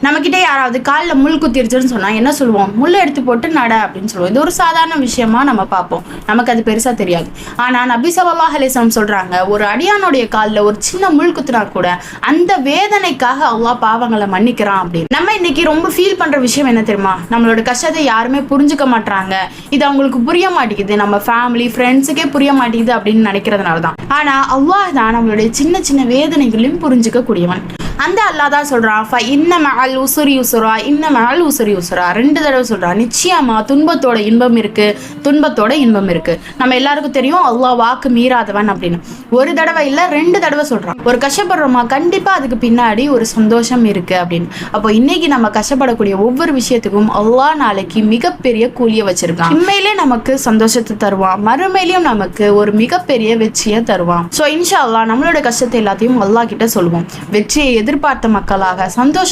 நம்ம கிட்ட யாராவது காலில் முள் குத்திருச்சுன்னு சொன்னா என்ன சொல்லுவோம்? முள்ளை எடுத்து போட்டு நட அப்படின்னு சொல்லுவோம். இது ஒரு சாதாரண விஷயமா நம்ம பார்ப்போம், நமக்கு அது பெருசா தெரியாது. ஆனா நபி ஸல்லல்லாஹு அலைஹி வஸல்லம் சொல்றாங்க, ஒரு அடியானுடைய காலில் ஒரு சின்ன முள் குத்துனா கூட அந்த வேதனைக்காக அல்லாஹ் பாவங்களை மன்னிக்கிறான் அப்படின்னு. நம்ம இன்னைக்கு ரொம்ப ஃபீல் பண்ற விஷயம் என்ன தெரியுமா? நம்மளோட கஷ்டத்தை யாருமே புரிஞ்சுக்க மாட்டாங்க, இது அவங்களுக்கு புரிய மாட்டேங்குது, நம்ம ஃபேமிலி ஃப்ரெண்ட்ஸுக்கே புரிய மாட்டேங்குது அப்படின்னு நினைக்கிறதுனால தான். ஆனா அல்லாஹ் தான் நம்மளுடைய சின்ன சின்ன வேதனைகளையும் புரிஞ்சுக்க கூடியவன். அந்த அல்லாஹ் தான் சொல்றான், இன்ன மஅல் உஸ்ரி யுஸ்ரா, இன்ன மஅல் உஸ்ரி யுஸ்ரா. 2 தடவை சொல்றான். நிச்சயமா துன்பத்தோட இன்பம் இருக்கு, துன்பத்தோட இன்பம் இருக்கு. நம்ம எல்லாருக்கும் தெரியும் அல்லாஹ் வாக்கு மீறாதவன் அப்படின்னு. ஒரு தடவை இல்ல 2 தடவை சொல்றான். ஒரு கஷ்டப்படுறோமா, கண்டிப்பா அதுக்கு பின்னாடி ஒரு சந்தோஷம் இருக்கு அப்படின்னு. அப்போ இன்னைக்கு நம்ம கஷ்டப்படக்கூடிய ஒவ்வொரு விஷயத்துக்கும் அல்லாஹ் நாளைக்கு மிகப்பெரிய கூலியை வச்சிருக்கான். உண்மையிலே நமக்கு சந்தோஷத்தை தருவான், மறுமையிலையும் நமக்கு ஒரு மிகப்பெரிய வெற்றியை தருவான். ஸோ இன்ஷா அல்லாஹ் நம்மளோட கஷ்டத்தை எல்லாத்தையும் அல்லாஹ் கிட்ட சொல்லுவோம். வெற்றியை எதிர்பார்த்த மக்களாக, சந்தோஷ